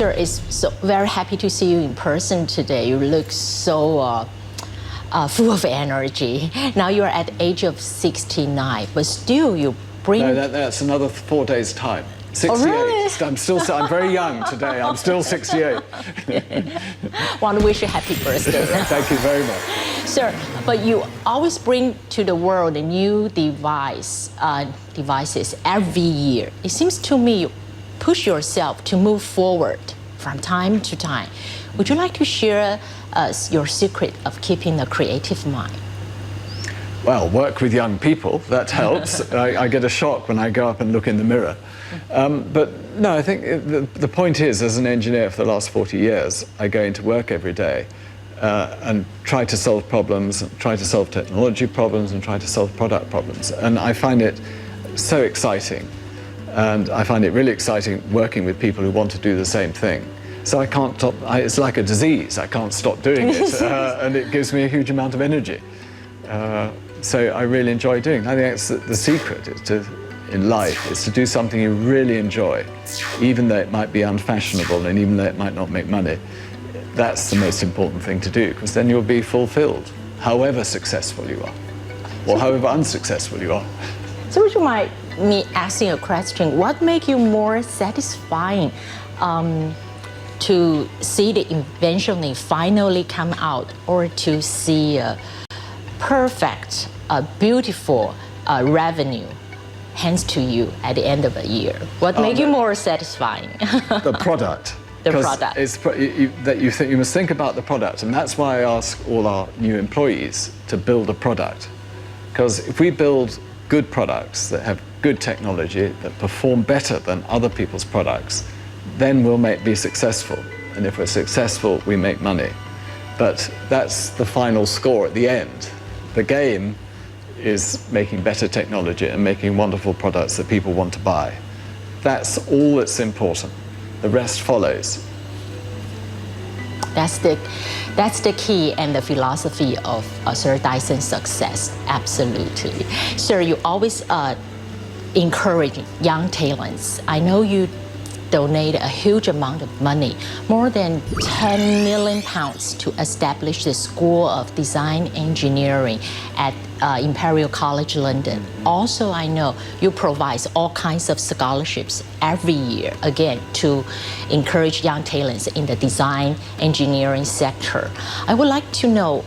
Sir, it's so very happy to see you in person today. You look so full of energy. Now you're at the age of 69, but still you bring... No, that's another 4 days' time. 68. Oh, really? I'm very young today. I'm still 68. Want to wish you a happy birthday. Thank you very much. Sir, but you always bring to the world a new devices every year. It seems to me you push yourself to move forward from time to time. Would you like to share us your secret of keeping a creative mind? Well, work with young people, that helps. I get a shock when I go up and look in the mirror. But no, I think the point is, as an engineer for the last 40 years, I go into work every day and try to solve problems, try to solve technology problems, and try to solve product problems. And I find it so exciting. And I find it really exciting working with people who want to do the same thing. So I can't stop, it's like a disease, I can't stop doing it. And it gives me a huge amount of energy. So I really enjoy doing it. I think that's the secret in life, is to do something you really enjoy, even though it might be unfashionable and even though it might not make money. That's the most important thing to do, because then you'll be fulfilled, however successful you are, or however unsuccessful you are. So would you mind me asking a question? What makes you more satisfying to see the invention finally come out, or to see a perfect, beautiful revenue hands to you at the end of the year? What makes you more satisfying? The product. The product. You must think about the product, and that's why I ask all our new employees to build a product. Because if we build good products that have good technology, that perform better than other people's products, then we'll be successful. And if we're successful, we make money. But that's the final score at the end. The game is making better technology and making wonderful products that people want to buy. That's all that's important. The rest follows. That's the key and the philosophy of Sir Dyson's success. Absolutely. Sir, you always encourage young talents. I know you donate a huge amount of money, more than 10 million pounds, to establish the School of Design Engineering at Imperial College London. Also, I know you provide all kinds of scholarships every year, again, to encourage young talents in the design engineering sector. I would like to know,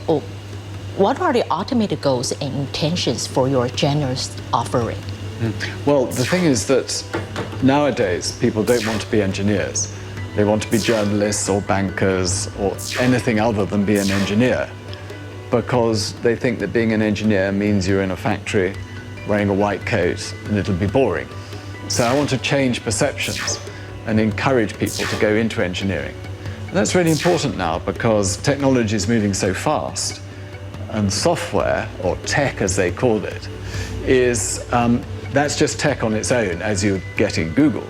what are the ultimate goals and intentions for your generous offering? Well, the thing is that nowadays people don't want to be engineers. They want to be journalists or bankers or anything other than be an engineer, because they think that being an engineer means you're in a factory wearing a white coat and it'll be boring. So I want to change perceptions and encourage people to go into engineering. And that's really important now, because technology is moving so fast, and software, or tech as they called it, is that's just tech on its own, as you get in Google.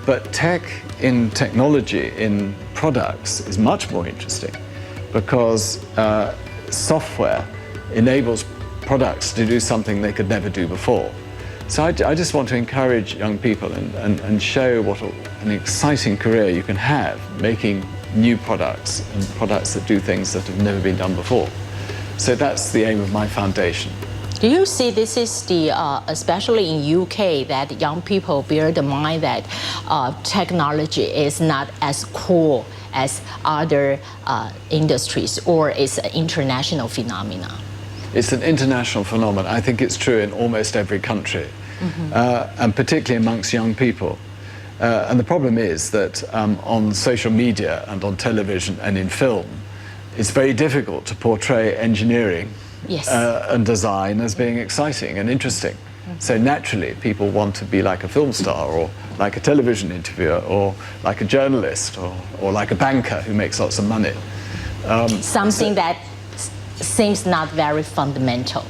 But tech in technology, in products, is much more interesting, because software enables products to do something they could never do before. So I just want to encourage young people and show what an exciting career you can have making new products, and products that do things that have never been done before. So that's the aim of my foundation. Do you see this is the, especially in UK, that young people bear the mind that technology is not as cool as other industries, or it's an international phenomenon? It's an international phenomenon. I think it's true in almost every country, and particularly amongst young people. And the problem is that on social media and on television and in film, it's very difficult to portray engineering and design as being exciting and interesting. So naturally, people want to be like a film star, or like a television interviewer, or like a journalist, or like a banker who makes lots of money. Something that seems not very fundamental.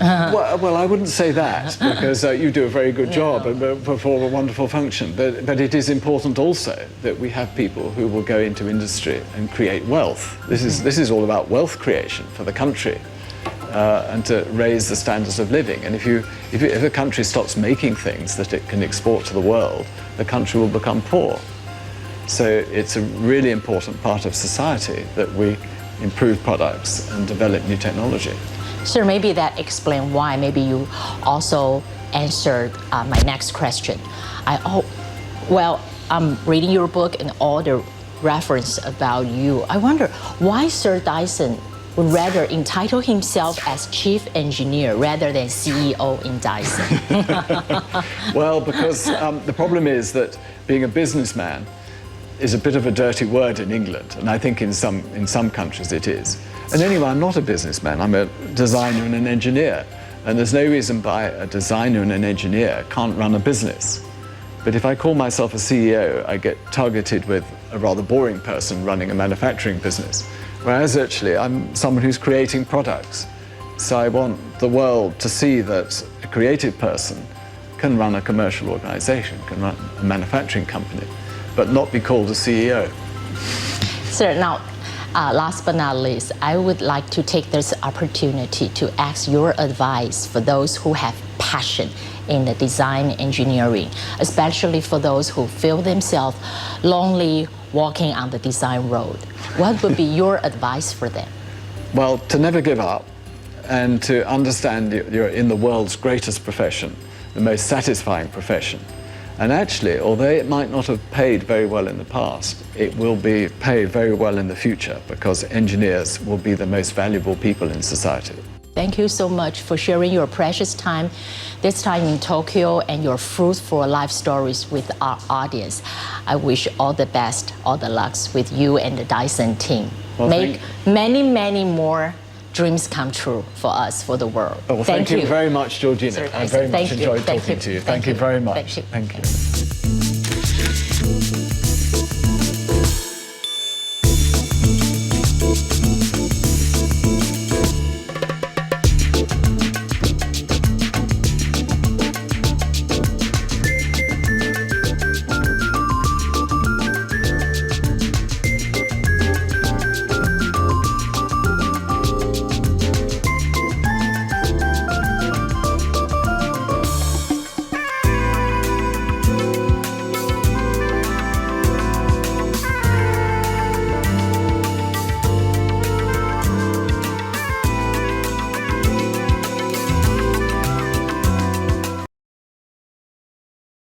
Well, I wouldn't say that, because you do a very good job and perform a wonderful function. But it is important also that we have people who will go into industry and create wealth. This is all about wealth creation for the country, and to raise the standards of living. And if a country stops making things that it can export to the world, the country will become poor. So it's a really important part of society that we improve products and develop new technology. Sir, maybe that explains why maybe you also answered my next question. I'm reading your book and all the reference about you. I wonder why Sir Dyson would rather entitle himself as chief engineer rather than CEO in Dyson. Well, because the problem is that being a businessman is a bit of a dirty word in England, and I think in some countries it is. And anyway, I'm not a businessman. I'm a designer and an engineer, and there's no reason why a designer and an engineer can't run a business. But if I call myself a CEO, I get targeted with a rather boring person running a manufacturing business. Whereas actually, I'm someone who's creating products. So I want the world to see that a creative person can run a commercial organization, can run a manufacturing company, but not be called a CEO. Sir, now, last but not least, I would like to take this opportunity to ask your advice for those who have passion in the design engineering, especially for those who feel themselves lonely walking on the design road. What would be your advice for them? Well, to never give up and to understand you're in the world's greatest profession, the most satisfying profession. And actually, although it might not have paid very well in the past, it will be paid very well in the future because engineers will be the most valuable people in society. Thank you so much for sharing your precious time, this time in Tokyo, and your fruitful life stories with our audience. I wish all the best, all the lucks with you and the Dyson team. Well, make many, many more dreams come true for us, for the world. Oh, well, thank you very much, Georgina. Sir, I very much enjoyed Thank talking you. to you. Thank you very much. Thank you. Thank you.